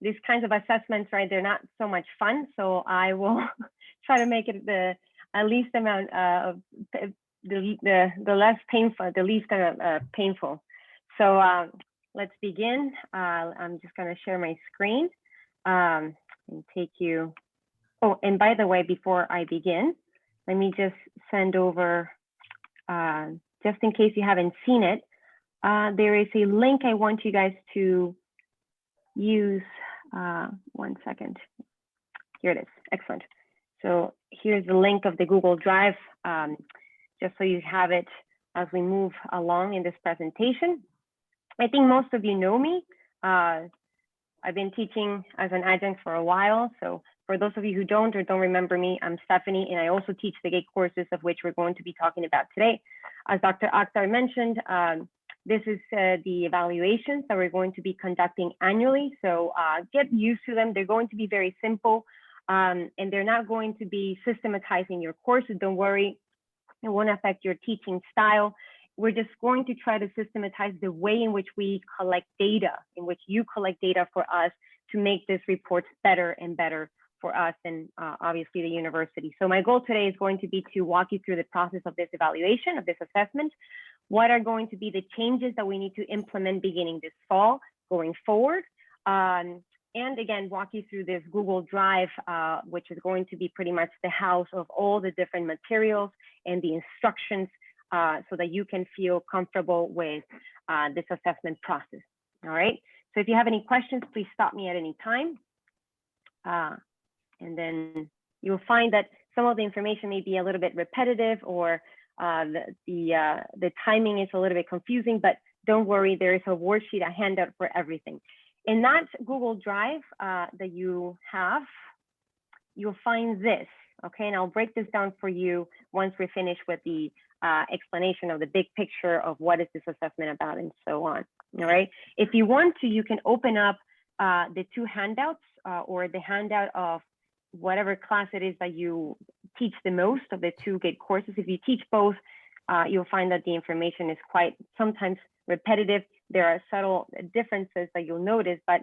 these kinds of assessments, right, they're not so much fun. So I will try to make it the least amount of the less painful, the least painful. So let's begin. I'm just going to share my screen and take you. Oh, and by the way, before I begin, let me just send over, just in case you haven't seen it, there is a link I want you guys to use. 1 second. Here it is. Excellent. So here's the link of the Google Drive, just so you have it as we move along in this presentation. I think most of you know me. I've been teaching as an adjunct for a while. So for those of you who don't or don't remember me, I'm Stephanie, and I also teach the GATE courses of which we're going to be talking about today. As Dr. Akhtar mentioned, this is the evaluations that we're going to be conducting annually. So get used to them. They're going to be very simple, and they're not going to be systematizing your courses. Don't worry, it won't affect your teaching style. We're just going to try to systematize the way in which we collect data, in which you collect data for us to make these reports better and better for us and obviously the university. So my goal today is going to be to walk you through the process of this evaluation, of this assessment. What are going to be the changes that we need to implement beginning this fall going forward? And again, walk you through this Google Drive, which is going to be pretty much the house of all the different materials and the instructions so that you can feel comfortable with this assessment process. All right. So if you have any questions, please stop me at any time. And then you'll find that some of the information may be a little bit repetitive, or the timing is a little bit confusing, but don't worry, there is a worksheet, a handout for everything. In that Google Drive that you have, you'll find this, okay? And I'll break this down for you once we finish with the explanation of the big picture of what is this assessment about and so on, all right? If you want to, you can open up the two handouts or the handout of whatever class it is that you teach the most of the two GATE courses. If you teach both, you'll find that the information is quite sometimes repetitive. There are subtle differences that you'll notice, but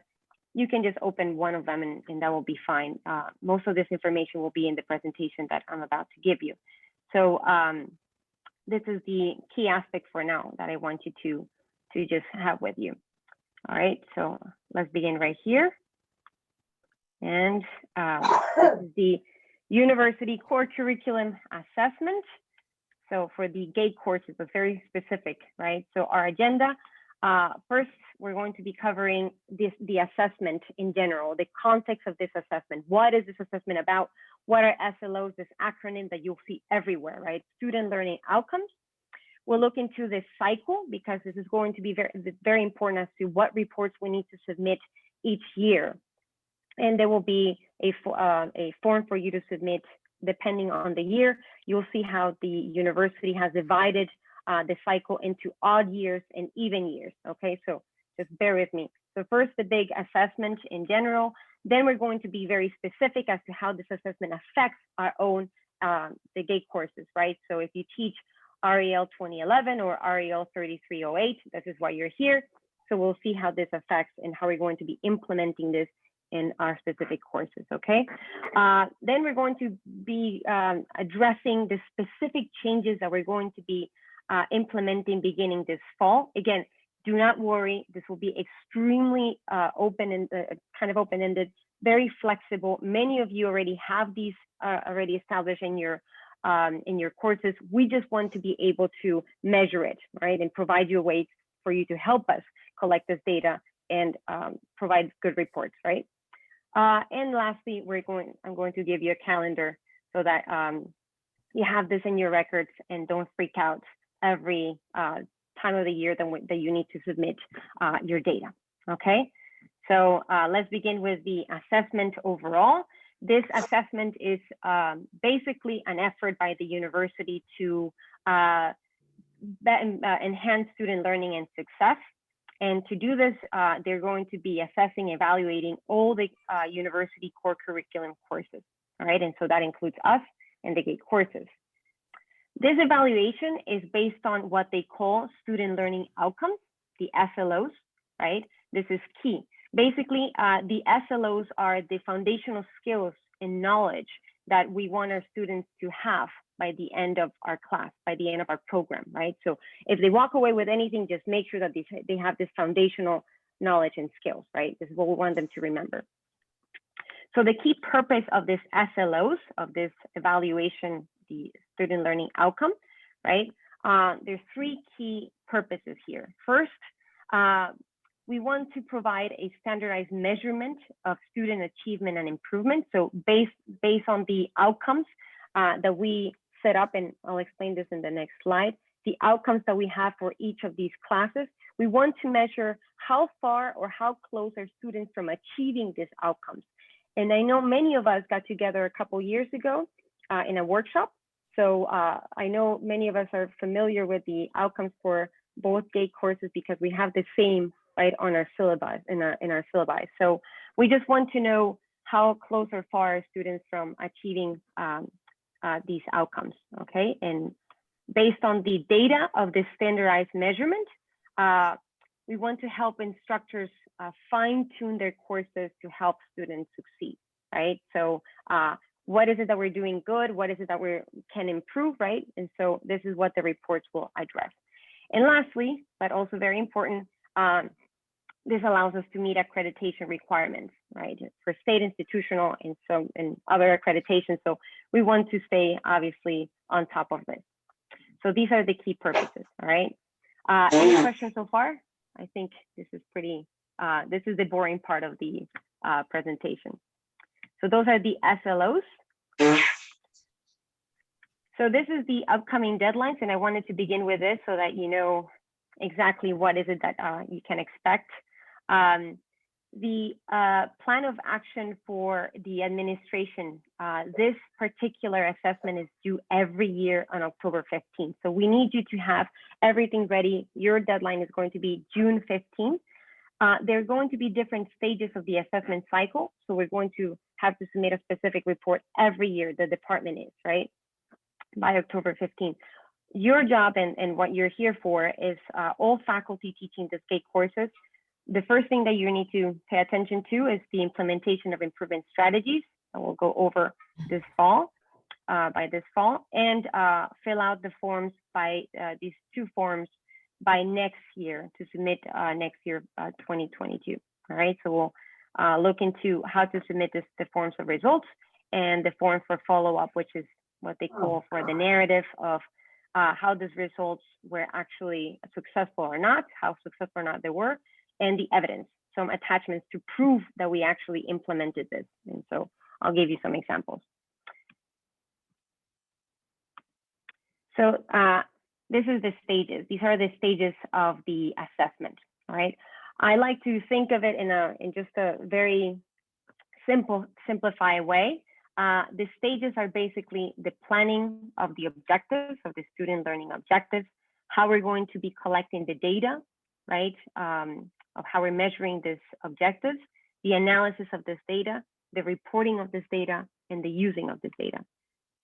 you can just open one of them and that will be fine. Most of this information will be in the presentation that I'm about to give you. So this is the key aspect for now that I want you to just have with you. All right, so let's begin right here. And this is the University Core Curriculum Assessment. So for the GATE courses, it's very specific, right? So our agenda, first, we're going to be covering the assessment in general, the context of this assessment. What is this assessment about? What are SLOS, this acronym that you'll see everywhere, right? Student learning outcomes. We'll look into this cycle because this is going to be very important as to what reports we need to submit each year. And there will be a form for you to submit depending on the year. You'll see how the university has divided the cycle into odd years and even years. Okay, so just bear with me. So first, the big assessment in general. Then we're going to be very specific as to how this assessment affects our own the GATE courses, right? So if you teach REL 2011 or REL 3308, this is why you're here. So we'll see how this affects and how we're going to be implementing this in our specific courses, okay? Then we're going to be addressing the specific changes that we're going to be implementing beginning this fall. Again, do not worry, this will be extremely open and kind of open-ended, very flexible. Many of you already have these already established in your courses. We just want to be able to measure it, right? And provide you a way for you to help us collect this data and provide good reports, right? And lastly, I'm going to give you a calendar so that you have this in your records and don't freak out every time of the year that you need to submit your data, okay? So let's begin with the assessment overall. This assessment is basically an effort by the university to enhance student learning and success. And to do this, they're going to be assessing, evaluating all the university core curriculum courses, all right? And so that includes us and the GATE courses. This evaluation is based on what they call student learning outcomes, the SLOs, right? This is key. Basically, the SLOs are the foundational skills and knowledge that we want our students to have by the end of our class, by the end of our program, right? So if they walk away with anything, just make sure that they have this foundational knowledge and skills, right? This is what we want them to remember. So the key purpose of this SLOs, of this evaluation, the student learning outcome, right? There's three key purposes here. First, we want to provide a standardized measurement of student achievement and improvement. So based on the outcomes that we set up, and I'll explain this in the next slide, the outcomes that we have for each of these classes, we want to measure how far or how close are students from achieving these outcomes. And I know many of us got together a couple years ago in a workshop. So I know many of us are familiar with the outcomes for both GATE courses because we have the same right on our syllabus, in our syllabi. So we just want to know how close or far are students from achieving these outcomes, okay? And based on the data of the standardized measurement, we want to help instructors fine-tune their courses to help students succeed, right? So what is it that we're doing good? What is it that we can improve, right? And so this is what the reports will address. And lastly, but also very important, this allows us to meet accreditation requirements, right? For state, institutional, and other accreditations. So we want to stay obviously on top of this. So these are the key purposes, all right? Any questions so far? I think this is pretty, this is the boring part of the presentation. So those are the SLOs. So this is the upcoming deadlines, and I wanted to begin with this so that you know exactly what is it that you can expect. The plan of action for the administration, this particular assessment is due every year on October 15th. So we need you to have everything ready. Your deadline is going to be June 15th. There are going to be different stages of the assessment cycle. So we're going to have to submit a specific report every year, the department is, right? By October 15th. Your job and what you're here for is all faculty teaching the GATE courses. The first thing that you need to pay attention to is the implementation of improvement strategies that we'll go over this fall, by this fall, and fill out the forms by these two forms by next year to submit next year, 2022. All right, so we'll look into how to submit the forms of results and the forms for follow-up, which is what they call for the narrative of how these results were actually successful or not, how successful or not they were, and the evidence, some attachments to prove that we actually implemented this. And so I'll give you some examples. So this is the stages. These are the stages of the assessment, all right? I like to think of it in just a very simplified way. The stages are basically the planning of the objectives, of the student learning objectives, how we're going to be collecting the data, right? Of how we're measuring these objectives, the analysis of this data, the reporting of this data, and the using of this data.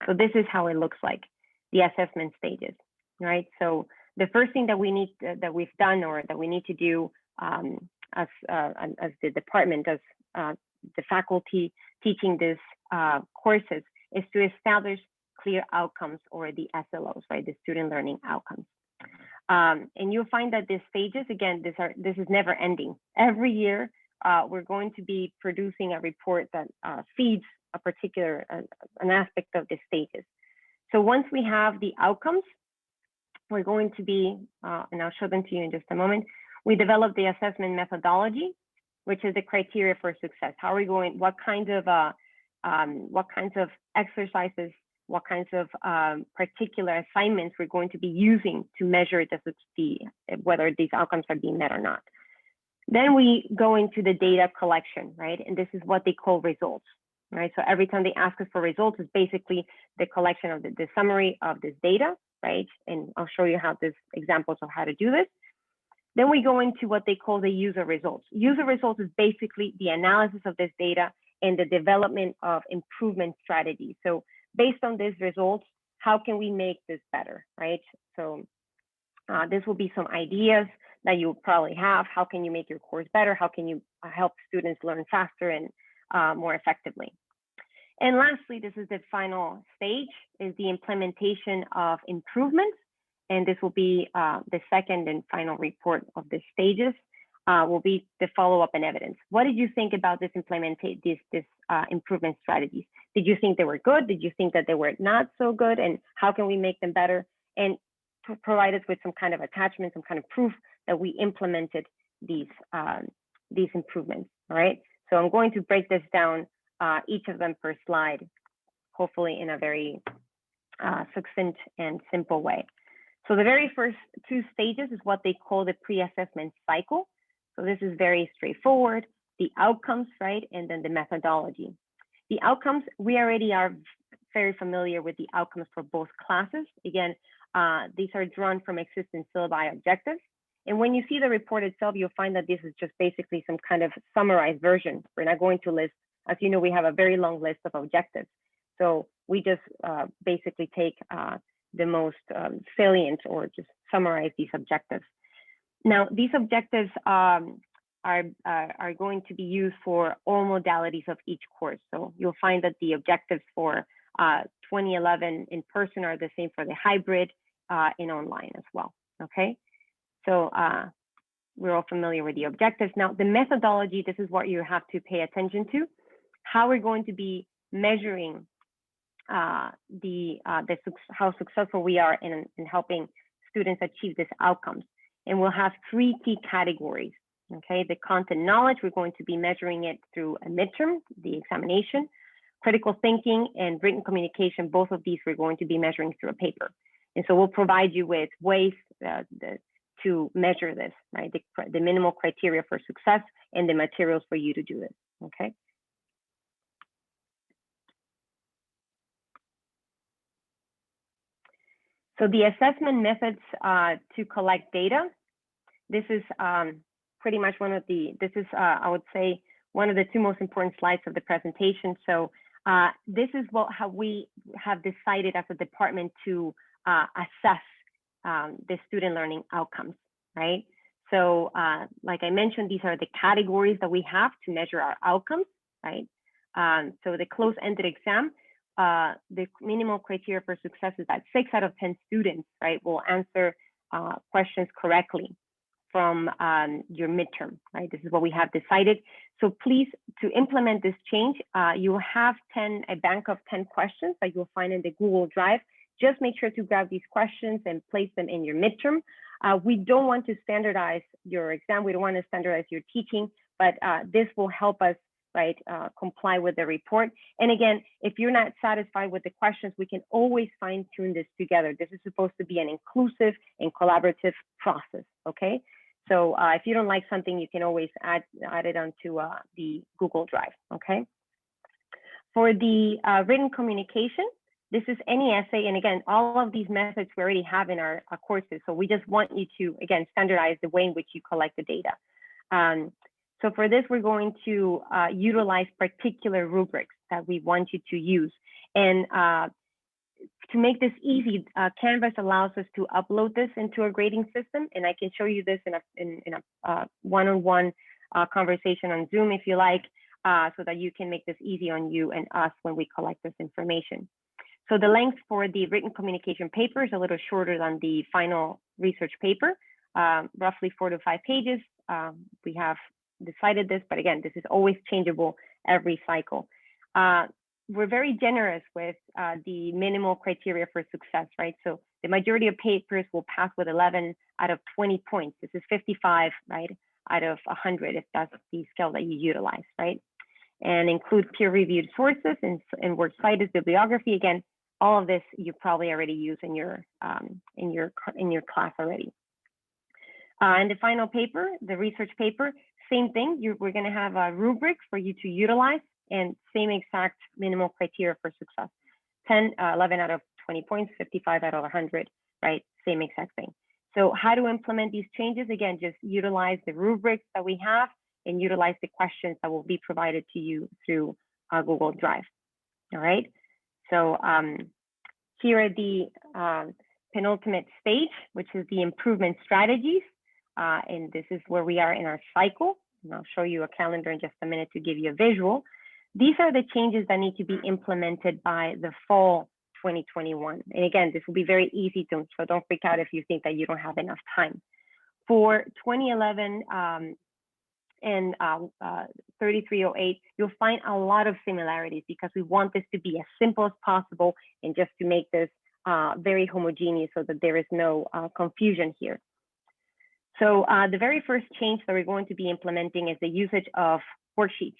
So this is how it looks like, the assessment stages, right? So the first thing that we need, that we've done or that we need to do as the department, as the faculty teaching these courses, is to establish clear outcomes, or the SLOs, right? The student learning outcomes. And you'll find that these stages, again, this is never ending. Every year, we're going to be producing a report that feeds a particular, an aspect of the stages. So once we have the outcomes, we're going to be, and I'll show them to you in just a moment, we developed the assessment methodology, which is the criteria for success. How are we going, what kinds of exercises, what kinds of particular assignments we're going to be using to measure whether these outcomes are being met or not. Then we go into the data collection, right? And this is what they call results, right? So every time they ask us for results, it's basically the collection of the summary of this data, right? And I'll show you how this examples of how to do this. Then we go into what they call the user results. User results is basically the analysis of this data and the development of improvement strategies. So based on these results, how can we make this better, right? So this will be some ideas that you probably have. How can you make your course better? How can you help students learn faster and more effectively? And lastly, this is the final stage, is the implementation of improvements. And this will be the second and final report of the stages, will be the follow-up and evidence. What did you think about this improvement strategies? Did you think they were good? Did you think that they were not so good? And how can we make them better? And provide us with some kind of attachment, some kind of proof that we implemented these improvements, all right? So I'm going to break this down, each of them per slide, hopefully in a very succinct and simple way. So the very first two stages is what they call the pre-assessment cycle. So this is very straightforward, the outcomes, right? And then the methodology. The outcomes, we already are very familiar with the outcomes for both classes. Again, these are drawn from existing syllabi objectives. And when you see the report itself, you'll find that this is just basically some kind of summarized version. We're not going to list, as you know, we have a very long list of objectives. So we just basically take the most salient or just summarize these objectives. Now, these objectives are going to be used for all modalities of each course. So you'll find that the objectives for 2011 in person are the same for the hybrid and online as well, okay? So we're all familiar with the objectives. Now, the methodology, this is what you have to pay attention to, how we're going to be measuring how successful we are in helping students achieve these outcomes. And we'll have three key categories, okay? The content knowledge, we're going to be measuring it through a midterm, the examination. Critical thinking and written communication, both of these we're going to be measuring through a paper. And so we'll provide you with ways to measure this, right? The minimal criteria for success and the materials for you to do this, okay? So the assessment methods to collect data, this is pretty much one of the, I would say, one of the two most important slides of the presentation. So this is how we have decided as a department to assess the student learning outcomes, right? So like I mentioned, these are the categories that we have to measure our outcomes, right? So the closed-ended exam, the minimal criteria for success is that 6 out of 10 students, right, will answer questions correctly from your midterm, right? This is what we have decided. So please, to implement this change, you will have a bank of 10 questions that you'll find in the Google Drive. Just make sure to grab these questions and place them in your midterm. We don't want to standardize your exam. We don't want to standardize your teaching, but this will help us, right, comply with the report. And again, if you're not satisfied with the questions, we can always fine tune this together. This is supposed to be an inclusive and collaborative process, okay? So if you don't like something, you can always add it onto the Google Drive, okay? For the written communication, this is any essay. And again, all of these methods we already have in our courses. So we just want you to, again, standardize the way in which you collect the data. So for this, we're going to utilize particular rubrics that we want you to use. And to make this easy, Canvas allows us to upload this into a grading system. And I can show you this in a one-on-one conversation on Zoom if you like, so that you can make this easy on you and us when we collect this information. So the length for the written communication paper is a little shorter than the final research paper, roughly 4 to 5 pages. We have decided this, but again, this is always changeable every cycle. We're very generous with the minimal criteria for success, right? So the majority of papers will pass with 11 out of 20 points. This is 55, right, out of 100, if that's the scale that you utilize, right? And include peer-reviewed sources and works cited bibliography. Again, all of this you probably already use in your class already. And the final paper, the research paper, same thing. We're going to have a rubric for you to utilize, and same exact minimal criteria for success. 11 out of 20 points, 55 out of 100, right? Same exact thing. So how to implement these changes? Again, just utilize the rubrics that we have and utilize the questions that will be provided to you through Google Drive. All right. So here are the penultimate stage, which is the improvement strategies. and this is where we are in our cycle. And I'll show you a calendar in just a minute to give you a visual. These are the changes that need to be implemented by the fall 2021. And again, this will be very easy to, so don't freak out if you think that you don't have enough time. For 2011 and 3308, you'll find a lot of similarities because we want this to be as simple as possible and just to make this very homogeneous so that there is no confusion here. So the very first change that we're going to be implementing is the usage of worksheets,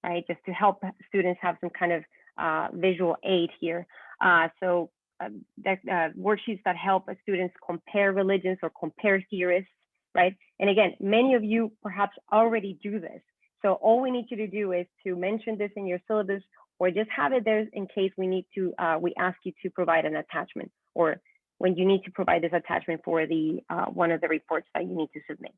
right? Just to help students have some kind of visual aid here. Worksheets that help students compare religions or compare theorists, right? And again, many of you perhaps already do this. So all we need you to do is to mention this in your syllabus or just have it there in case we need to, we ask you to provide an attachment or when you need to provide this attachment for the one of the reports that you need to submit.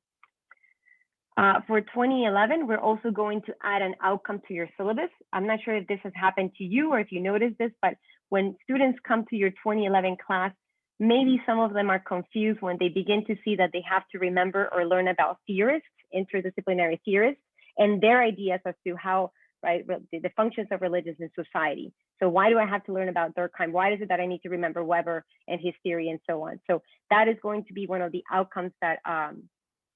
For 2011, we're also going to add an outcome to your syllabus. I'm not sure if this has happened to you or if you noticed this, but when students come to your 2011 class, maybe some of them are confused when they begin to see that they have to remember or learn about theorists, interdisciplinary theorists, and their ideas as to how, right, the functions of religions in society. So why do I have to learn about Durkheim? Why is it that I need to remember Weber and his theory and so on? So that is going to be one of the outcomes that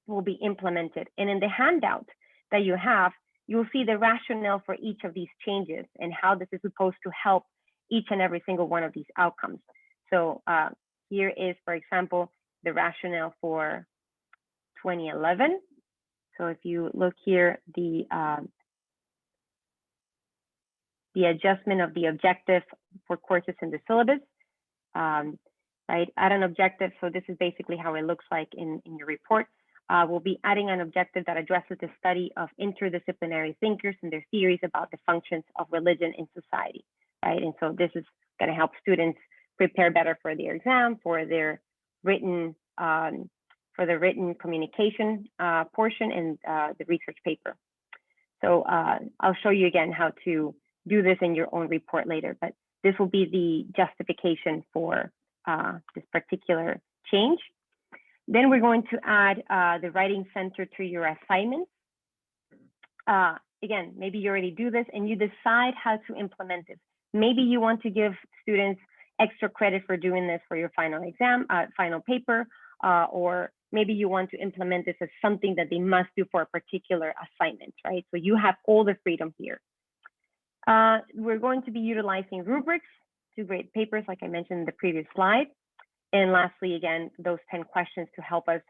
will be implemented. And in the handout that you have, you'll see the rationale for each of these changes and how this is supposed to help each and every single one of these outcomes. So here is, for example, the rationale for 2011. So if you look here, the adjustment of the objective for courses in the syllabus, right? Add an objective. So this is basically how it looks like in your report. We'll be adding an objective that addresses the study of interdisciplinary thinkers and their theories about the functions of religion in society, right? And so this is going to help students prepare better for their exam, for their written, communication portion and the research paper. So I'll show you again how to do this in your own report later, but this will be the justification for this particular change. Then we're going to add the writing center to your assignments. Again, maybe you already do this and you decide how to implement this. Maybe you want to give students extra credit for doing this for your final exam, final paper, or maybe you want to implement this as something that they must do for a particular assignment, right? So you have all the freedom here. We're going to be utilizing rubrics to grade papers, like I mentioned in the previous slide. And lastly, again, those 10 questions to help us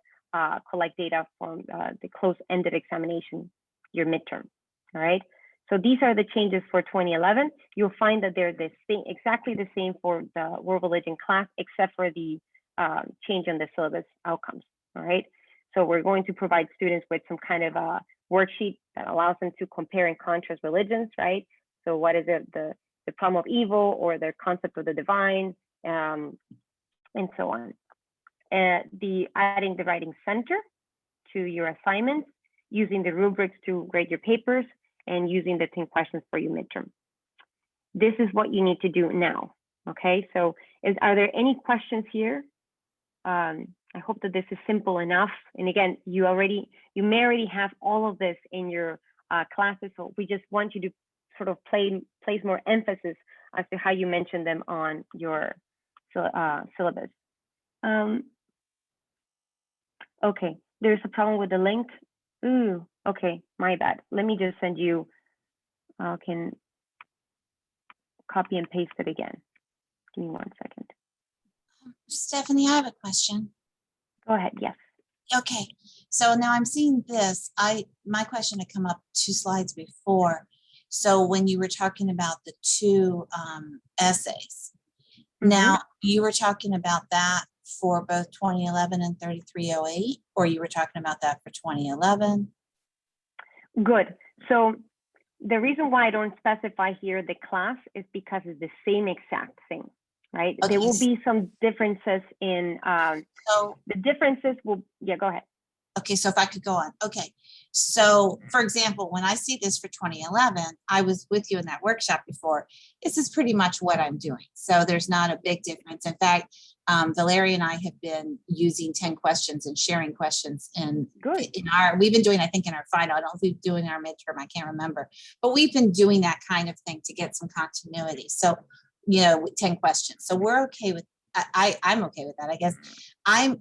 collect data from the close-ended examination, your midterm, all right? So these are the changes for 2011. You'll find that they're the same, exactly the same for the world religion class, except for the change in the syllabus outcomes, all right? So we're going to provide students with some kind of a worksheet that allows them to compare and contrast religions, right? So what is it, the problem of evil or the concept of the divine, and so on. Adding the writing center to your assignments, using the rubrics to grade your papers, and using the 10 questions for your midterm. This is what you need to do now, okay? So are there any questions here? I hope that this is simple enough. And again, you may already have all of this in your classes, so we just want you to sort of place more emphasis as to how you mention them on your syllabus. Okay, there's a problem with the link. Ooh, okay, my bad. Let me just send you, I can copy and paste it again. Give me 1 second. Stephanie, I have a question. Go ahead, yes. Okay, so now I'm seeing this. My question had come up 2 slides before. So when you were talking about the 2 essays, now you were talking about that for both 2011 and 3308, or you were talking about that for 2011? Good. So the reason why I don't specify here the class is because it's the same exact thing, right? Okay. There will be some differences in, so the differences will, yeah, go ahead. Okay, so if I could go on. Okay, so for example, when I see this for 2011, I was with you in that workshop before. This is pretty much what I'm doing. So there's not a big difference. In fact, Valeria and I have been using 10 questions and sharing questions Good. we've been doing, I think in our final, I don't know if we've been doing our midterm, I can't remember, but we've been doing that kind of thing to get some continuity. So, you know, with 10 questions. So we're okay with, I'm okay with that. I guess I'm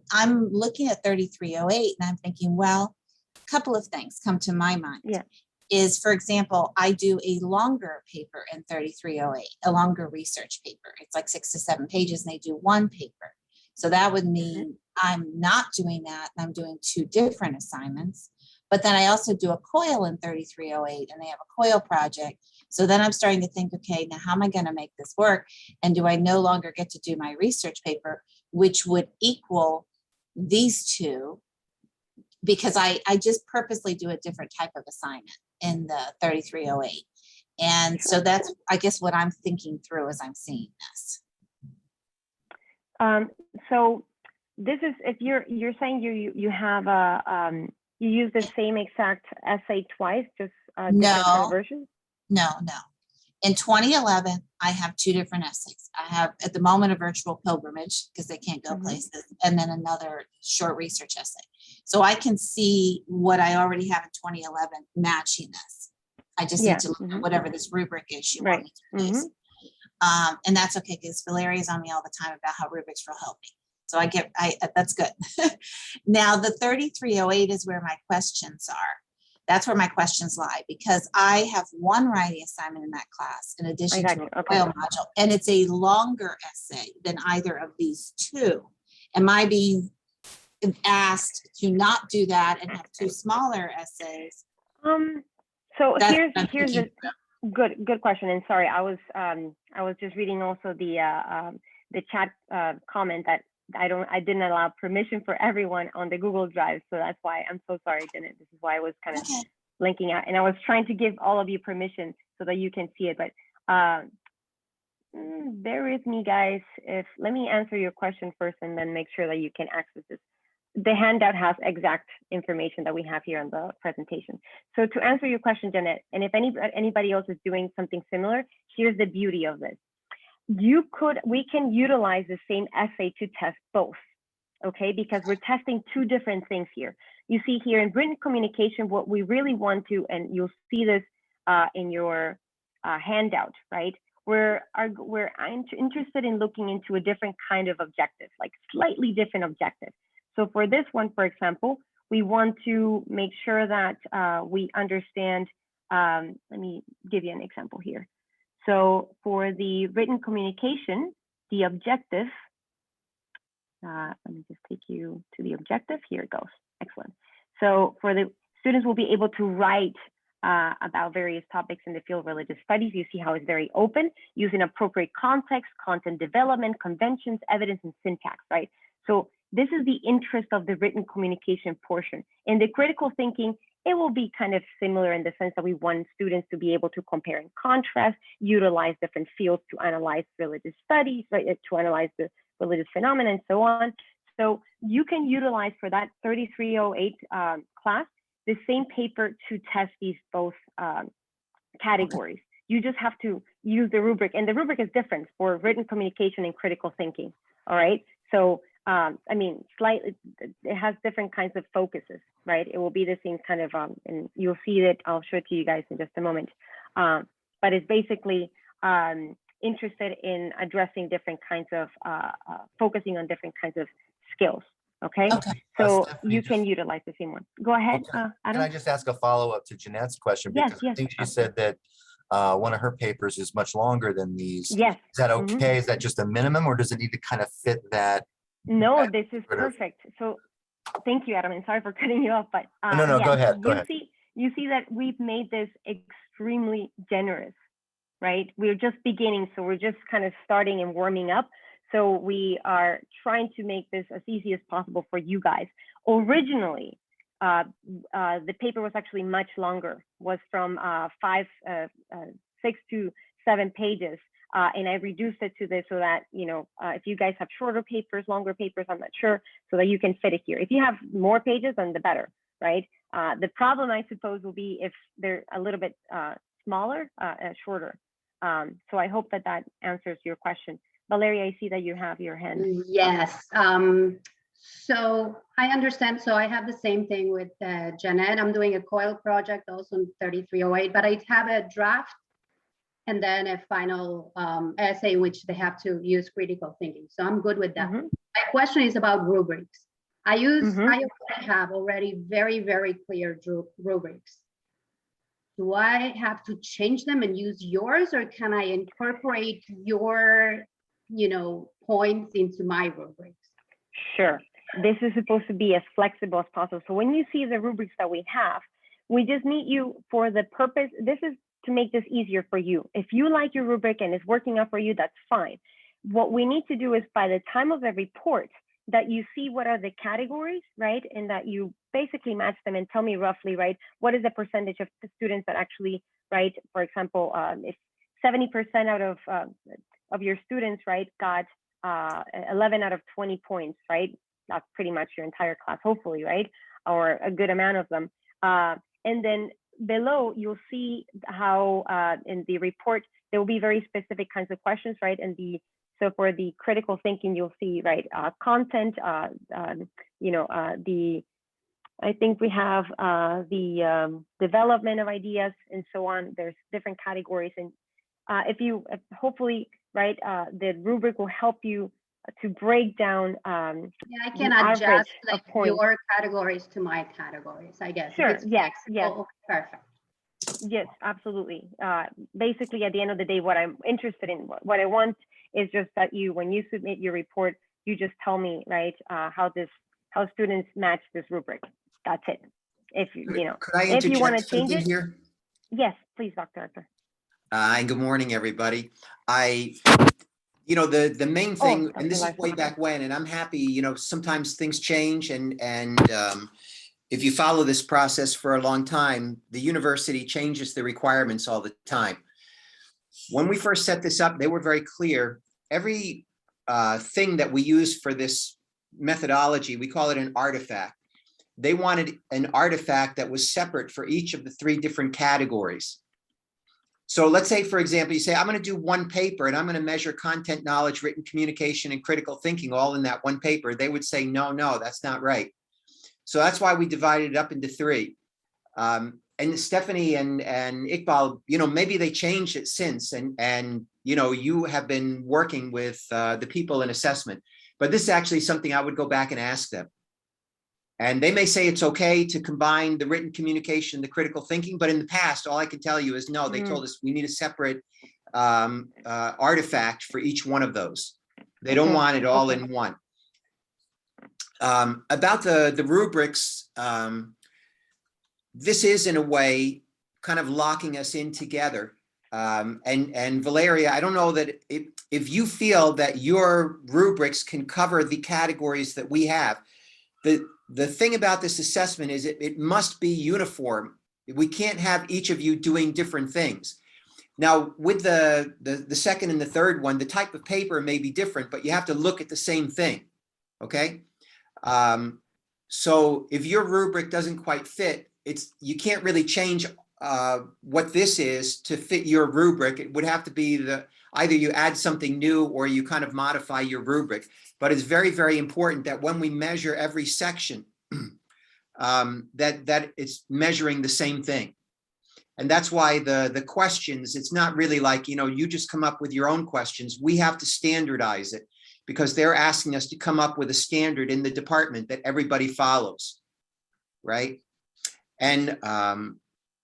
looking at 3308 and I'm thinking, well, a couple of things come to my mind. Yeah. Is, for example, I do a longer paper in 3308, a longer research paper. It's like 6 to 7 pages and they do one paper. So that would mean I'm not doing that and I'm doing 2 different assignments. But then I also do a coil in 3308 and they have a coil project. So then I'm starting to think, okay, now how am I going to make this work? And do I no longer get to do my research paper, which would equal these 2? Because I just purposely do a different type of assignment in the 3308. And so that's, I guess, what I'm thinking through as I'm seeing this. So this is, if you're saying you have a, you use the same exact essay twice, just different kind of versions? No. In 2011, I have 2 different essays. I have at the moment a virtual pilgrimage because they can't go places, and then another short research essay. So I can see what I already have in 2011 matching this. I just need to look at whatever this rubric is you want me to use. And that's okay because Valeria's on me all the time about how rubrics will help me. So that's good. Now the 3308 is where my questions are. That's where my questions lie because I have one writing assignment in that class in addition to a coil module, and it's a longer essay than either of these 2. Am I being asked to not do that and have 2 smaller essays? So here's a good question. And sorry, I was just reading also the chat comment that I didn't allow permission for everyone on the Google Drive. So that's why I'm so sorry, I didn't. This is why I was kind of blinking out. And I was trying to give all of you permission so that you can see it. But bear with me, guys. Let me answer your question first and then make sure that you can access this. The handout has exact information that we have here on the presentation. So to answer your question, Jeanette, and if anybody else is doing something similar, here's the beauty of this. We can utilize the same essay to test both, okay? Because we're testing 2 different things here. You see here in written communication, what we really want to, and you'll see this in your handout, right? We're interested in looking into a different kind of objective, like slightly different objective. So for this one, for example, we want to make sure that we understand, let me give you an example here. So for the written communication, the objective, let me just take you to the objective. Here it goes. Excellent. So for the students will be able to write about various topics in the field of religious studies. You see how it's very open, using appropriate context, content development, conventions, evidence, and syntax, right? So this is the interest of the written communication portion. In the critical thinking, it will be kind of similar in the sense that we want students to be able to compare and contrast, utilize different fields to analyze religious studies, right, to analyze the religious phenomena and so on. So you can utilize for that 3308 class, the same paper to test these both categories. You just have to use the rubric, and the rubric is different for written communication and critical thinking, all right? So I mean, slightly, it has different kinds of focuses, right? It will be the same kind of, and you'll see it, I'll show it to you guys in just a moment. But it's basically interested in addressing different kinds of, focusing on different kinds of skills, okay? So you can utilize the same one. Go ahead, Adam. Can I just ask a follow-up to Jeanette's question? Yes, because I think she said that one of her papers is much longer than these. Yes. Is that okay? Is that just a minimum, or does it need to kind of fit that? No, this is perfect. So thank you, Adam, and sorry for cutting you off, but no, yeah, go ahead. You see that we've made this extremely generous, right? We're just beginning, so we're just kind of starting and warming up. So we are trying to make this as easy as possible for you guys. Originally, the paper was actually much longer, was from 6 to 7 pages. And I reduced it to this so that, you know, if you guys have shorter papers, longer papers, I'm not sure, so that you can fit it here. If you have more pages, then the better, right? The problem, I suppose, will be if they're a little bit smaller, shorter. So I hope that that answers your question. Valeria, I see that you have your hand. Yes. So I understand. So I have the same thing with Janet. I'm doing a COIL project also in 3308, but I have a draft and then a final essay in which they have to use critical thinking. So I'm good with that. Mhm. My question is about rubrics. I Mhm. have already very, very clear rubrics. Do I have to change them and use yours, or can I incorporate your, points into my rubrics? Sure. This is supposed to be as flexible as possible. So when you see the rubrics that we have, we just need you for the purpose. This is to make this easier for you. If you like your rubric and it's working out for you, that's fine. What we need to do is by the time of the report that you see what are the categories, right? And that you basically match them and tell me roughly, right? What is the percentage of the students that actually, right? For example, if 70% out of your students, right, got 11 out of 20 points, right? That's pretty much your entire class, hopefully, right? Or a good amount of them. And then below, you'll see how in the report, there will be very specific kinds of questions, right? And so for the critical thinking, you'll see, right, content, I think we have the development of ideas and so on. There's different categories. And hopefully, right, the rubric will help you to break down I can adjust like your categories to my categories, I guess. Sure. Yes. Yes. Oh, perfect. Yes, absolutely. Basically, at the end of the day, what I'm interested in, what I want is just that when you submit your report, you just tell me, right, how students match this rubric. That's it. If if you want to change it here. Yes, please, Dr. Arthur. And good morning, everybody. The main thing, and this is way back when, and I'm happy, sometimes things change and if you follow this process for a long time, the university changes the requirements all the time. When we first set this up, they were very clear. Every thing that we use for this methodology, we call it an artifact. They wanted an artifact that was separate for each of the 3 different categories. So let's say, for example, you say, I'm going to do one paper and I'm going to measure content, knowledge, written communication, and critical thinking all in that one paper. They would say, no, that's not right. So that's why we divided it up into 3. And Stephanie and Iqbal, maybe they changed it since, and you have been working with the people in assessment, but this is actually something I would go back and ask them. And they may say it's okay to combine the written communication, the critical thinking, but in the past, all I can tell you is no, they told us we need a separate artifact for each one of those. They don't want it all in one. About the rubrics, this is in a way kind of locking us in together. And Valeria, I don't know that if you feel that your rubrics can cover the categories that we have, the thing about this assessment is it must be uniform. We can't have each of you doing different things. Now, with the second and the third one, the type of paper may be different, but you have to look at the same thing, okay? So if your rubric doesn't quite fit, you can't really change what this is to fit your rubric. It would have to be either you add something new or you kind of modify your rubric. But it's very, very important that when we measure every section, that it's measuring the same thing. And that's why the questions, it's not really like, you just come up with your own questions. We have to standardize it because they're asking us to come up with a standard in the department that everybody follows, right? And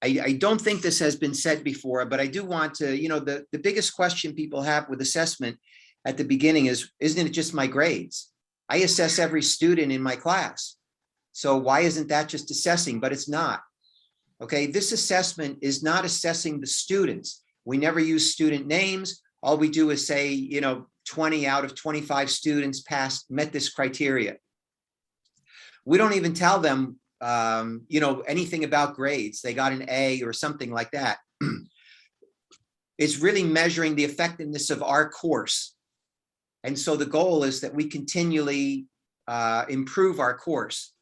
I don't think this has been said before, but I do want to, the biggest question people have with assessment at the beginning is, isn't it just my grades? I assess every student in my class. So why isn't that just assessing? But it's not. Okay, this assessment is not assessing the students. We never use student names. All we do is say, 20 out of 25 students met this criteria. We don't even tell them, anything about grades. They got an A or something like that. It's really measuring the effectiveness of our course. And so the goal is that we continually improve our course.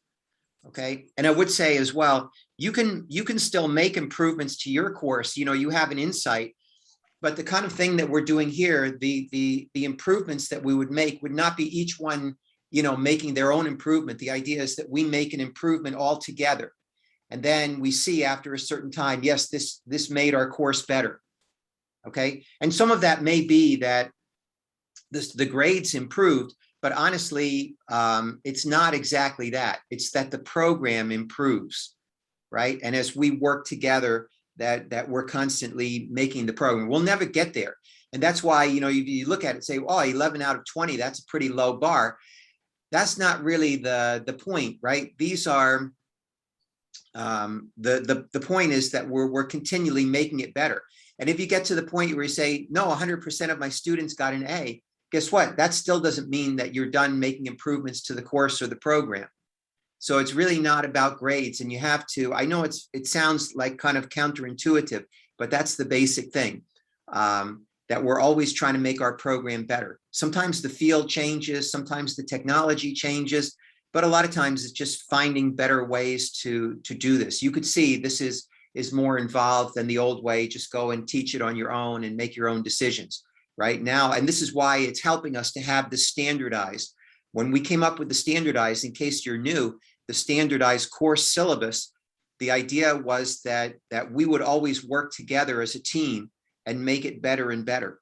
Okay. And I would say as well, you can still make improvements to your course. You have an insight. But the kind of thing that we're doing here, the improvements that we would make would not be each one, you know, making their own improvement. The idea is that we make an improvement all together. And then we see after a certain time, yes, this made our course better. Okay. And some of that may be that the grades improved, but honestly, it's not exactly that. It's that the program improves, right? And as we work together, that we're constantly making the program. We'll never get there. And that's why, you know, you look at it and say, oh, 11 out of 20, that's a pretty low bar. That's not really the point, right? These are, the point is that we're continually making it better. And if you get to the point where you say, no, 100% of my students got an A, guess what? That still doesn't mean that you're done making improvements to the course or the program. So it's really not about grades, and you have to, I know it sounds like kind of counterintuitive, but that's the basic thing, that we're always trying to make our program better. Sometimes the field changes, sometimes the technology changes, but a lot of times it's just finding better ways to do this. You could see this is more involved than the old way, just go and teach it on your own and make your own decisions right now. And this is why it's helping us to have this standardized. When we came up with the standardized, in case you're new, the standardized course syllabus, the idea was that we would always work together as a team and make it better and better.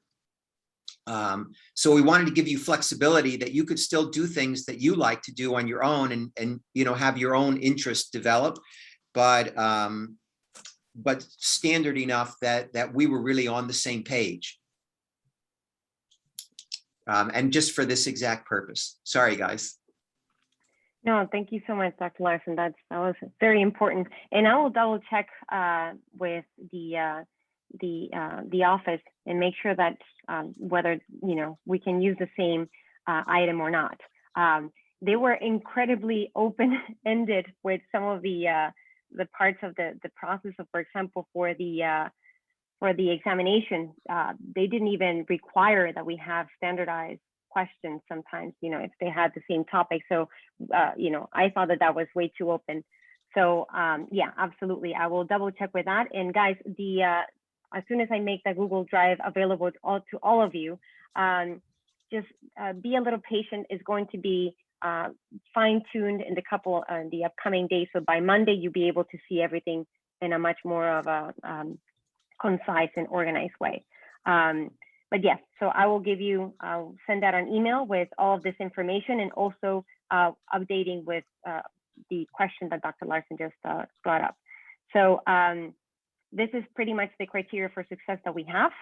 So we wanted to give you flexibility that you could still do things that you like to do on your own and you know, have your own interests develop, but standard enough that we were really on the same page. And just for this exact purpose. Sorry, guys. No, thank you so much, Dr. Larson. That was very important. And I will double check with the office and make sure that whether, you know, we can use the same item or not. They were incredibly open-ended with some of the parts of the process. So, for example, for the examination, they didn't even require that we have standardized questions sometimes, you know, if they had the same topic. So, you know, I thought that was way too open. So, yeah, absolutely. I will double check with that. And guys, as soon as I make the Google Drive available to all of you, just be a little patient. It's going to be fine-tuned in the upcoming days. So by Monday, you'll be able to see everything in a much more of a concise and organized way. But yes, so I'll send out an email with all of this information and also updating with the question that Dr. Larson just brought up. So this is pretty much the criteria for success that we have.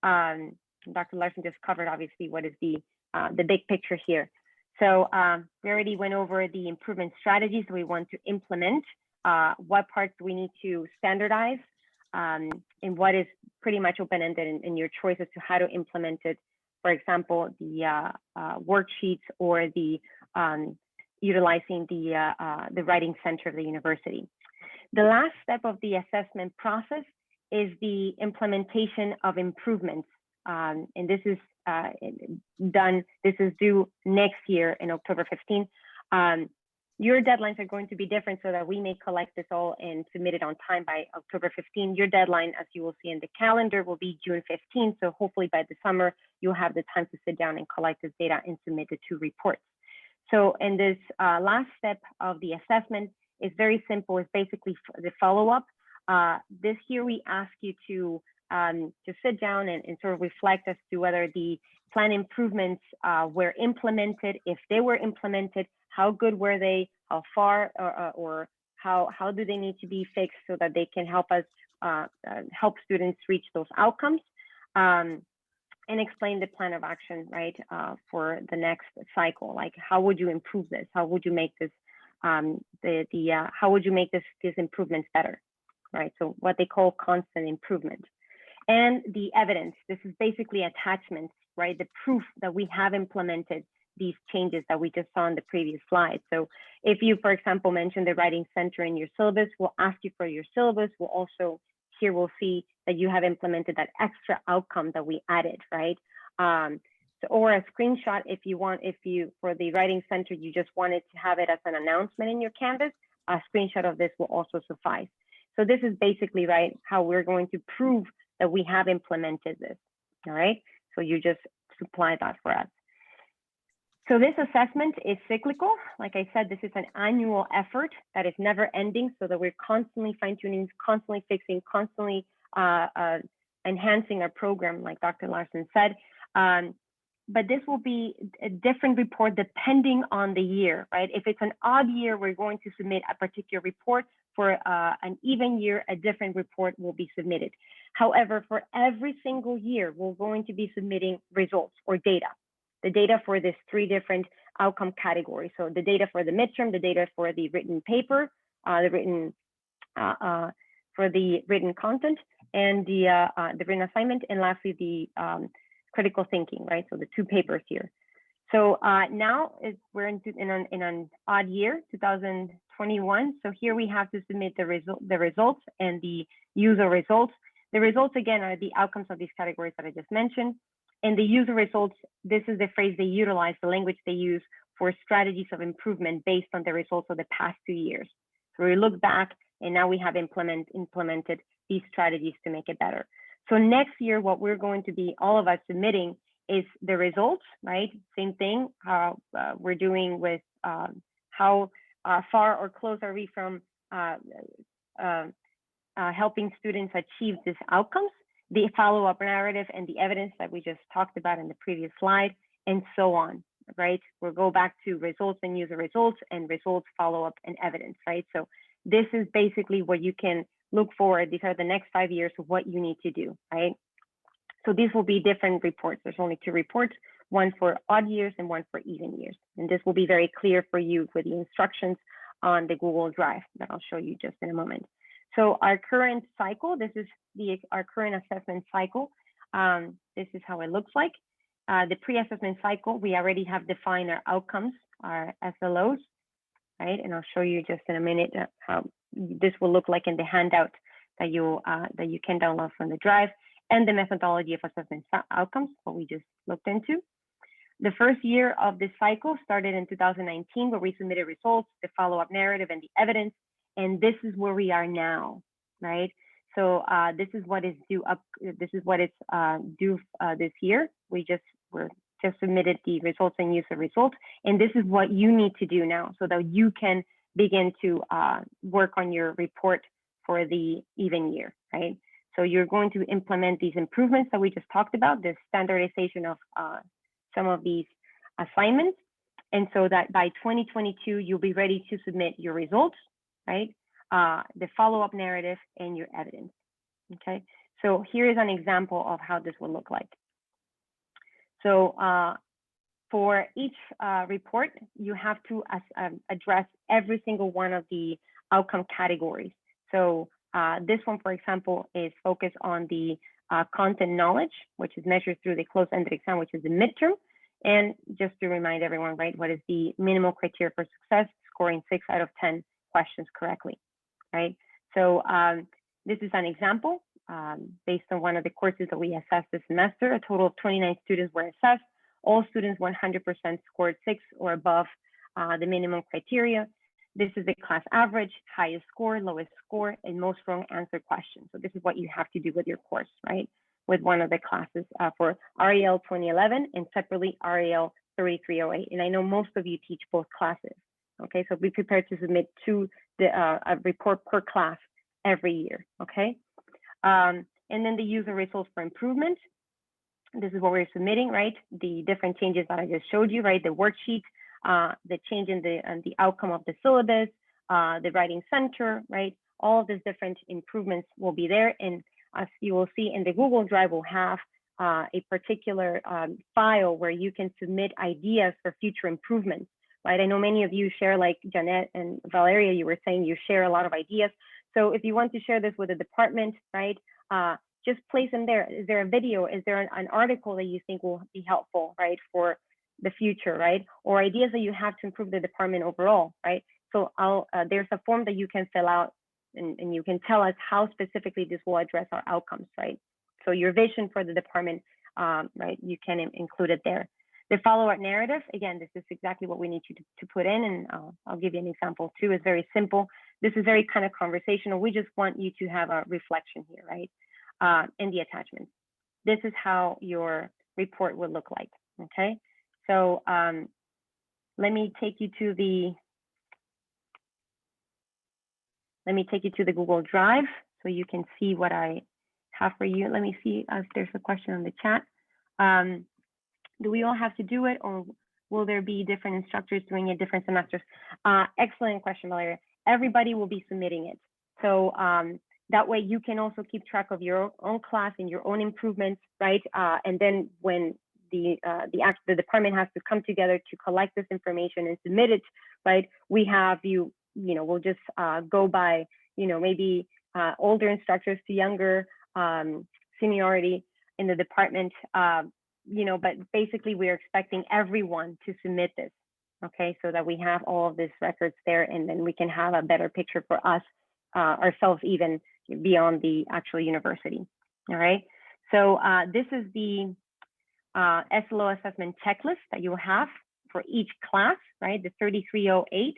Dr. Larson just covered obviously what is the big picture here. So we already went over the improvement strategies we want to implement, what parts we need to standardize, and what is pretty much open-ended in your choice as to how to implement it. For example, the worksheets or the utilizing the writing center of the university. The last step of the assessment process is the implementation of improvements. And this is due next year in October 15th. Your deadlines are going to be different so that we may collect this all and submit it on time by October 15th. Your deadline, as you will see in the calendar, will be June 15th. So hopefully by the summer, you'll have the time to sit down and collect this data and submit the 2 reports. So in this last step of the assessment is very simple. It's basically the follow-up. This here we ask you to sit down and sort of reflect as to whether the plan improvements were implemented. If they were implemented, how good were they? How far or how do they need to be fixed so that they can help us help students reach those outcomes? And explain the plan of action, right, for the next cycle. Like, how would you improve this? How would you make this how would you make these improvements better, right? So what they call constant improvement. And the evidence. This is basically attachments, right? The proof that we have implemented these changes that we just saw in the previous slide. So if you, for example, mentioned the writing center in your syllabus, we'll ask you for your syllabus. We'll also, here we'll see that you have implemented that extra outcome that we added, right? Or a screenshot if you, for the writing center, you just wanted to have it as an announcement in your Canvas, a screenshot of this will also suffice. So this is basically, right, how we're going to prove that we have implemented this. All right, so you just supply that for us. So this assessment is cyclical. Like I said, this is an annual effort that is never ending, so that we're constantly fine-tuning, constantly fixing, constantly enhancing our program, like Dr. Larson said. But this will be a different report depending on the year, right? If it's an odd year, we're going to submit a particular report. For an even year, a different report will be submitted. However, for every single year, we're going to be submitting results or data. The data for these 3 different outcome categories. So the data for the midterm, the data for the written paper, for the written content, and the written assignment, and lastly the critical thinking, right? So the 2 papers here. So now we're in an odd year, 2021. So here we have to submit the results and the user results. The results again are the outcomes of these categories that I just mentioned. And the user results, this is the phrase they utilize, the language they use for strategies of improvement based on the results of the past 2 years. So we look back and now we have implemented these strategies to make it better. So next year, what we're going to be, all of us submitting is the results, right? Same thing, we're doing with how far or close are we from helping students achieve these outcomes, the follow-up narrative and the evidence that we just talked about in the previous slide, and so on, right? We'll go back to results and user results and results, follow-up, and evidence, right? So this is basically what you can look forward. These are the next 5 years of what you need to do, right? So these will be different reports. There's only 2 reports, one for odd years and one for even years. And this will be very clear for you with the instructions on the Google Drive that I'll show you just in a moment. So our current cycle, this is our current assessment cycle. This is how it looks like. The pre-assessment cycle, we already have defined our outcomes, our SLOs, right? And I'll show you just in a minute how this will look like in the handout that you can download from the Drive, and the methodology of assessment outcomes, what we just looked into. The first year of this cycle started in 2019, where we submitted results, the follow-up narrative, and the evidence. And this is where we are now, right? So this is what is due up. This is what it's due this year. We're just submitted the results and user results, and this is what you need to do now, so that you can begin to work on your report for the even year, right? So you're going to implement these improvements that we just talked about, the standardization of some of these assignments, and so that by 2022 you'll be ready to submit your results, right? The follow-up narrative and your evidence. Okay, so here is an example of how this will look like. So for each report, you have to address every single one of the outcome categories. So this one, for example, is focused on the content knowledge, which is measured through the closed-ended exam, which is the midterm. And just to remind everyone, right, what is the minimal criteria for success? Scoring 6 out of 10 questions correctly, right? So this is an example based on one of the courses that we assessed this semester. A total of 29 students were assessed. All students 100% scored 6 or above the minimum criteria. This is the class average, highest score, lowest score, and most wrong answer questions. So this is what you have to do with your course, right? With one of the classes for REL 2011 and separately REL 3308. And I know most of you teach both classes. Okay, so be prepared to submit a report per class every year, okay? And then the user results for improvement. This is what we're submitting, right? The different changes that I just showed you, right? The worksheet, the change in the outcome of the syllabus, the writing center, right? All of these different improvements will be there. And as you will see in the Google Drive, we'll have a particular file where you can submit ideas for future improvements, right? I know many of you share, like Janet and Valeria, you were saying you share a lot of ideas. So if you want to share this with the department, right? Just place them there. Is there a video? Is there an article that you think will be helpful, right, for the future, right? Or ideas that you have to improve the department overall, right? So there's a form that you can fill out and you can tell us how specifically this will address our outcomes, right? So your vision for the department, right, you can include it there. The follow-up narrative, again, this is exactly what we need you to put in, and I'll give you an example too. It's very simple. This is very kind of conversational. We just want you to have a reflection here, right? in the attachments. This is how your report would look like, okay? So let me take you to the Google Drive so you can see what I have for you. Let me see if there's a question on the chat. Do we all have to do it, or will there be different instructors doing it different semesters? Excellent question, Valeria. Everybody will be submitting it. So that way you can also keep track of your own class and your own improvements, right? And then when the department has to come together to collect this information and submit it, right? We have we'll just go by, maybe older instructors to younger seniority in the department, but basically we're expecting everyone to submit this, okay? So that we have all of these records there, and then we can have a better picture for us, ourselves, even beyond the actual university, all right? So this is the SLO assessment checklist that you have for each class, right? The 3308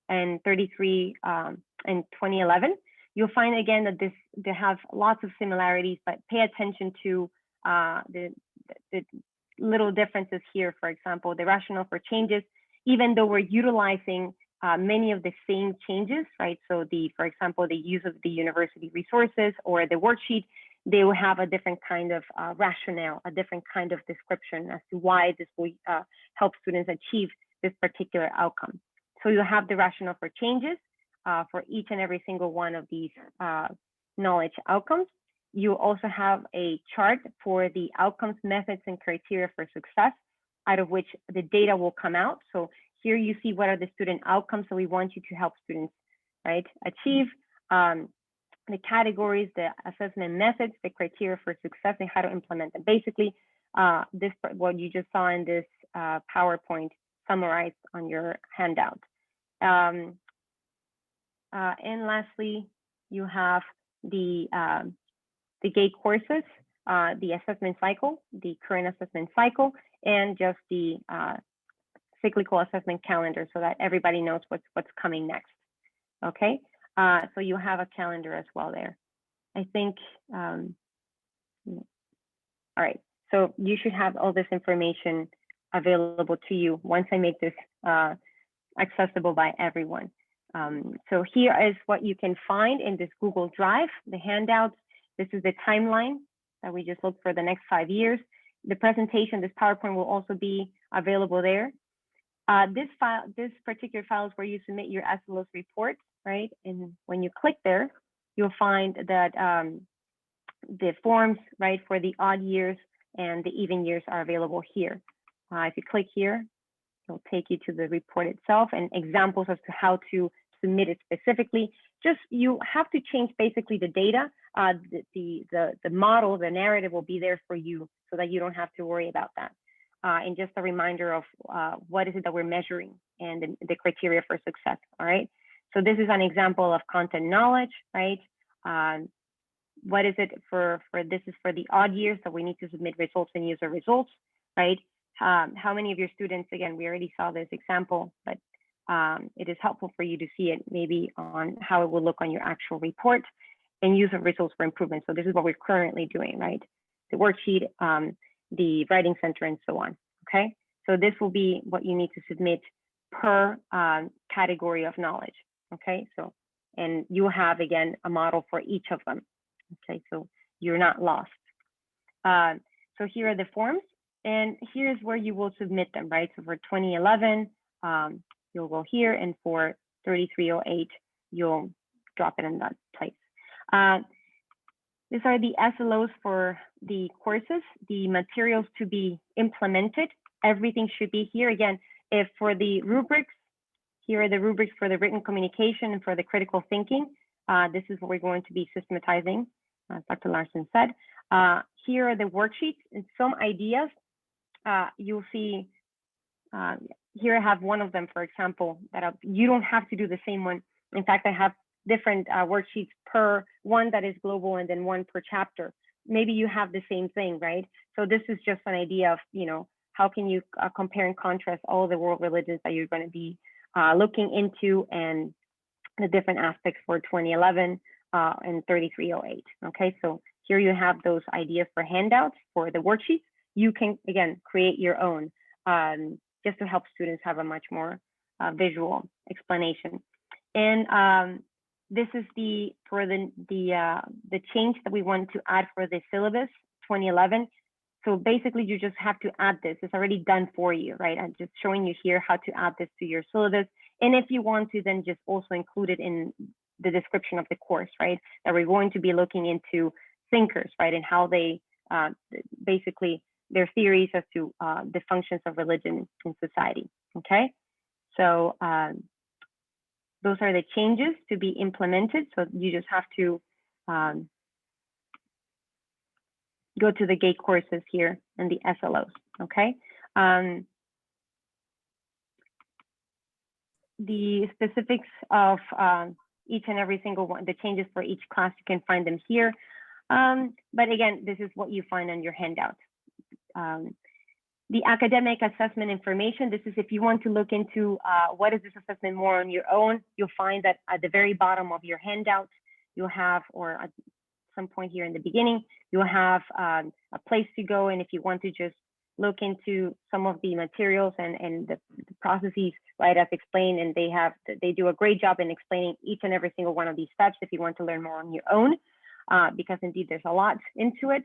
and 33 and 2011. You'll find again that they have lots of similarities, but pay attention to the little differences here. For example, the rationale for changes, even though we're utilizing many of the same changes, right? So for example, the use of the university resources or the worksheet, they will have a different kind of rationale, a different kind of description as to why this will help students achieve this particular outcome. So you'll have the rationale for changes for each and every single one of these knowledge outcomes. You also have a chart for the outcomes, methods, and criteria for success, out of which the data will come out. So here you see what are the student outcomes that we want you to help students, right, achieve, the categories, the assessment methods, the criteria for success, and how to implement them. Basically, what you just saw in this PowerPoint summarized on your handout. And lastly, you have the GATE courses, the assessment cycle, the current assessment cycle, and just the cyclical assessment calendar, so that everybody knows what's coming next. Okay, so you have a calendar as well there. I think, all right, so you should have all this information available to you once I make this accessible by everyone. So here is what you can find in this Google Drive, the handouts. This is the timeline that we just looked for the next 5 years. The presentation, this PowerPoint will also be available there. This particular file is where you submit your SLOS report, right? And when you click there, you'll find that the forms, right, for the odd years and the even years are available here. If you click here, it'll take you to the report itself and examples as to how to submit it specifically. Just you have to change basically the data. The model, the narrative will be there for you so that you don't have to worry about that. And just a reminder of what is it that we're measuring and the criteria for success, all right? So this is an example of content knowledge, right? What is it this is for the odd years that we need to submit results and user results, right? How many of your students, again, we already saw this example, but it is helpful for you to see it maybe on how it will look on your actual report, and user results for improvement. So this is what we're currently doing, right? The worksheet, the writing center, and so on, okay? So this will be what you need to submit per category of knowledge, okay? So, and you have, again, a model for each of them, okay? So you're not lost. So here are the forms, and here's where you will submit them, right? So for 2011, you'll go here, and for 3308, you'll drop it in that place. These are the SLOs for the courses, the materials to be implemented. Everything should be here. Again, if for the rubrics, here are the rubrics for the written communication and for the critical thinking. This is what we're going to be systematizing, as Dr. Larson said. Here are the worksheets and some ideas. You'll see, here I have one of them, for example, that you don't have to do the same one. In fact, I have different worksheets per one that is global and then one per chapter. Maybe you have the same thing, right? So this is just an idea of, how can you compare and contrast all the world religions that you're going to be looking into and the different aspects for 2011 and 3308. Okay, so here you have those ideas for handouts for the worksheets. You can, again, create your own just to help students have a much more visual explanation. And this is for the change that we want to add for the syllabus 2011. So basically, you just have to add this. It's already done for you, right? I'm just showing you here how to add this to your syllabus. And if you want to, then just also include it in the description of the course, right? That we're going to be looking into thinkers, right? And how they basically their theories as to the functions of religion in society, okay? So those are the changes to be implemented. So you just have to go to the GATE courses here and the SLOs, okay? The specifics of each and every single one, the changes for each class, you can find them here. But again, this is what you find on your handout. The academic assessment information, this is if you want to look into what is this assessment more on your own, you'll find that at the very bottom of your handout, you'll have, or at some point here in the beginning, you'll have a place to go. And if you want to just look into some of the materials and the processes, right, as explained, and they do a great job in explaining each and every single one of these steps if you want to learn more on your own, because indeed there's a lot into it.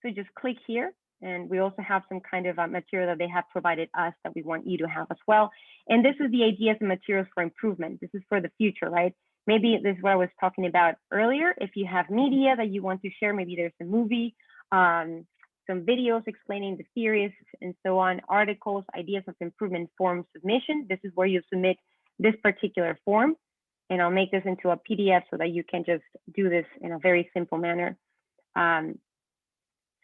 So just click here, and we also have some kind of material that they have provided us that we want you to have as well. And this is the ideas and materials for improvement. This is for the future, right? Maybe this is what I was talking about earlier. If you have media that you want to share, maybe there's a movie, some videos explaining the theories and so on, articles, ideas of improvement form submission. This is where you submit this particular form. And I'll make this into a PDF so that you can just do this in a very simple manner.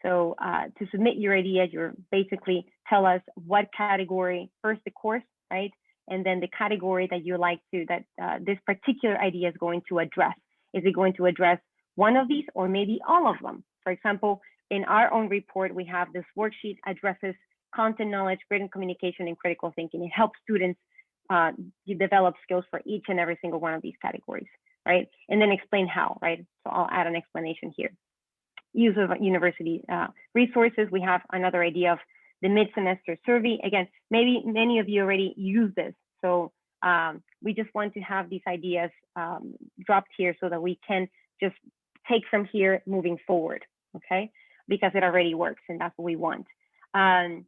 So to submit your idea, you're basically tell us what category, first the course, right? And then the category that you like to, that this particular idea is going to address. Is it going to address one of these or maybe all of them? For example, in our own report, we have this worksheet addresses content knowledge, written communication, and critical thinking. It helps students develop skills for each and every single one of these categories, right? And then explain how, right? So I'll add an explanation here. Use of university resources. We have another idea of the mid-semester survey. Again, maybe many of you already use this. So we just want to have these ideas dropped here so that we can just take from here moving forward, okay? Because it already works and that's what we want. And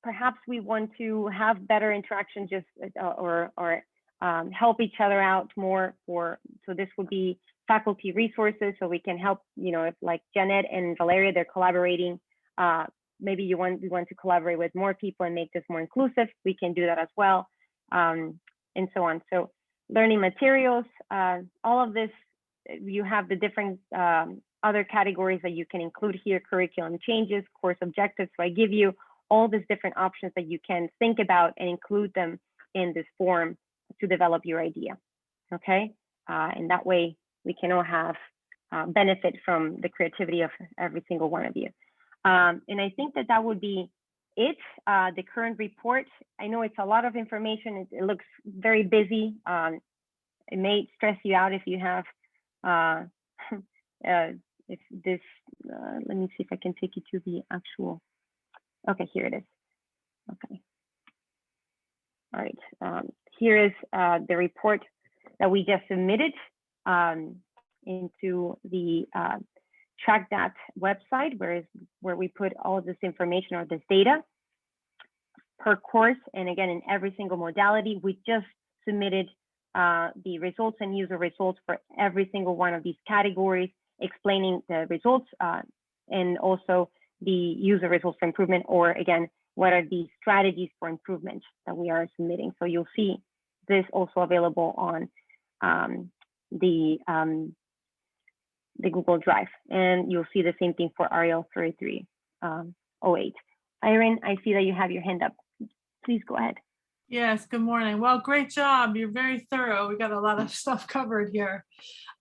perhaps we want to have better interaction just or help each other out more so this would be faculty resources, so we can help, you know, if like Janet and Valeria, they're collaborating, maybe we want to collaborate with more people and make this more inclusive, we can do that as well, and so on. So learning materials, all of this, you have the different other categories that you can include here, curriculum changes, course objectives. So I give you all these different options that you can think about and include them in this form to develop your idea, okay? And that way we can all have benefit from the creativity of every single one of you. And I think that would be it, the current report. I know it's a lot of information. It looks very busy. It may stress you out if you have, if this, let me see if I can take you to the actual, okay, here it is. Okay. All right, here is the report that we just submitted into the TrackDat website, where we put all of this information or this data per course. And again, in every single modality, we just submitted the results and user results for every single one of these categories, explaining the results and also the user results for improvement, or again, what are the strategies for improvement that we are submitting. So you'll see this also available on the Google Drive, and you'll see the same thing for REL 3308. Irene, I see that you have your hand up. Please go ahead. Yes, good morning. Well, great job. You're very thorough. We got a lot of stuff covered here.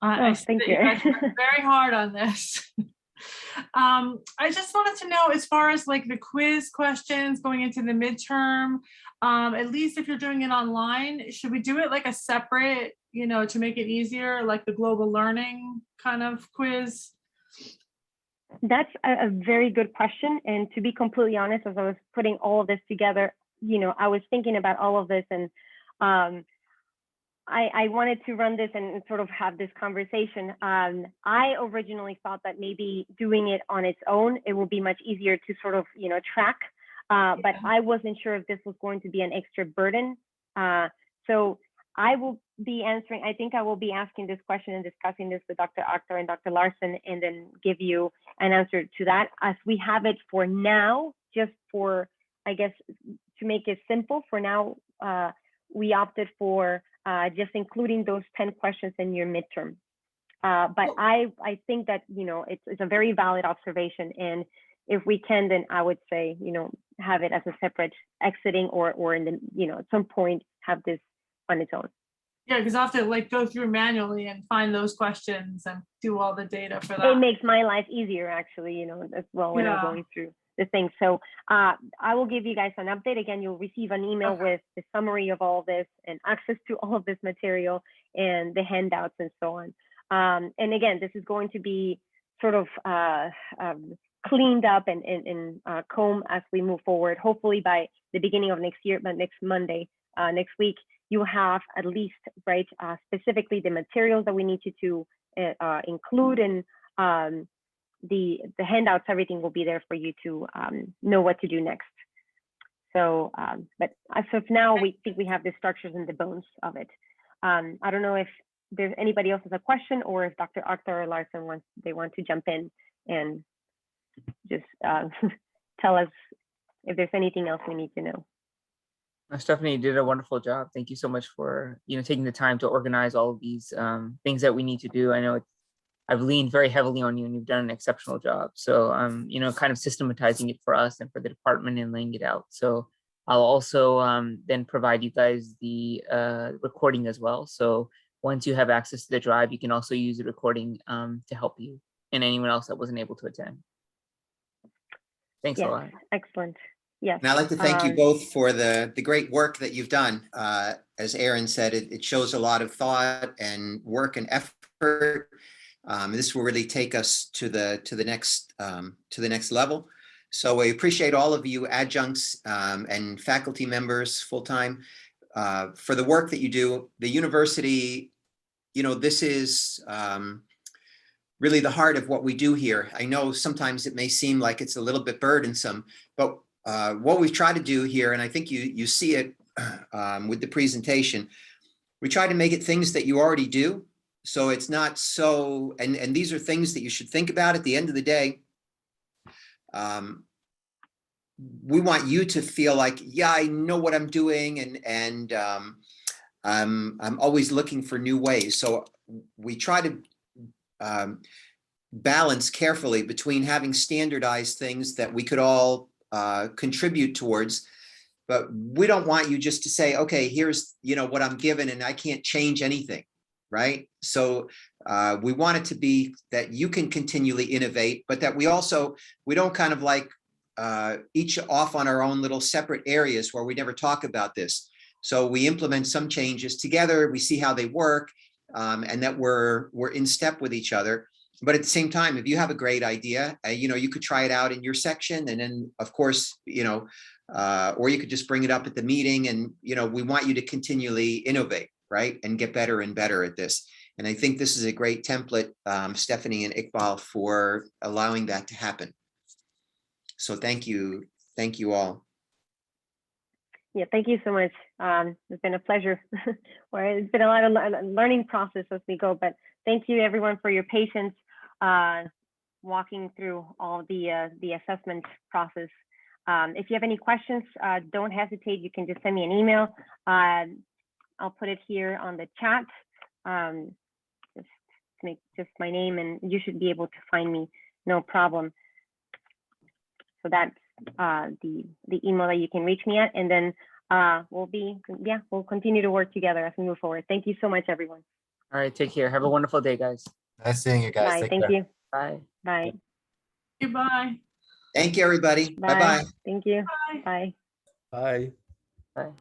Thank you. You guys worked very hard on this. I just wanted to know, as far as like the quiz questions going into the midterm, at least if you're doing it online, should we do it like a separate, you know, to make it easier, like the global learning kind of quiz? That's a very good question. And to be completely honest, as I was putting all of this together, I was thinking about all of this, and I wanted to run this and sort of have this conversation. I originally thought that maybe doing it on its own, it will be much easier to sort of, track, but I wasn't sure if this was going to be an extra burden. So I will be answering, I think I will be asking this question and discussing this with Dr. Akhtar and Dr. Larson, and then give you an answer to that as we have it for now, just for, I guess, to make it simple for now, we opted for just including those 10 questions in your midterm. But I think that, it's a very valid observation. And if we can, then I would say, have it as a separate exiting or in the, at some point have this on its own. Yeah, because I have to like go through manually and find those questions and do all the data for that. It makes my life easier, actually, as well when I'm going through the thing. So I will give you guys an update. Again, you'll receive an email with the summary of all this and access to all of this material and the handouts and so on. And again, this is going to be sort of cleaned up and combed as we move forward. Hopefully by the beginning of next year, but next Monday, next week, you have at least, right, specifically the materials that we need you to include, and the handouts, everything will be there for you to know what to do next. So, but as of now, we think we have the structures and the bones of it. I don't know if there's anybody else has a question, or if Dr. Akhtar or Larson want to jump in and just tell us if there's anything else we need to know. Stephanie, you did a wonderful job. Thank you so much for taking the time to organize all of these things that we need to do. I know I've leaned very heavily on you, and you've done an exceptional job. So kind of systematizing it for us and for the department and laying it out. So I'll also then provide you guys the recording as well. So once you have access to the drive, you can also use the recording to help you and anyone else that wasn't able to attend. Thanks a lot. Excellent. Yes. And I'd like to thank you both for the great work that you've done. As Aaron said, it shows a lot of thought and work and effort. This will really take us to the next level. So we appreciate all of you adjuncts and faculty members full-time for the work that you do. The university, this is really the heart of what we do here. I know sometimes it may seem like it's a little bit burdensome, but what we've tried to do here, and I think you see it with the presentation, we try to make it things that you already do. So it's not so, and these are things that you should think about at the end of the day. We want you to feel like, yeah, I know what I'm doing, and I'm always looking for new ways. So we try to balance carefully between having standardized things that we could all contribute towards, but we don't want you just to say, okay, here's what I'm given and I can't change anything, right? So we want it to be that you can continually innovate, but that we don't kind of like each off on our own little separate areas where we never talk about this. So we implement some changes together, we see how they work, and that we're in step with each other. But at the same time, if you have a great idea, you could try it out in your section, and then of course, or you could just bring it up at the meeting, and we want you to continually innovate, right, and get better and better at this. And I think this is a great template, Stephanie and Iqbal, for allowing that to happen. So thank you all. Yeah, thank you so much. It's been a pleasure. It's been a lot of learning process as we go, but thank you everyone for your patience walking through all the assessment process. If you have any questions, don't hesitate. You can just send me an email. I'll put it here on the chat. Just make just my name, and you should be able to find me, no problem. So that's the email that you can reach me at, and then we'll continue to work together as we move forward. Thank you so much, everyone. All right, take care. Have a wonderful day, guys. Nice seeing you guys. Bye. Take Thank care. you. Bye. Bye. Goodbye. Thank you, everybody. Bye-bye. Thank you. Bye. Bye. Bye. Bye.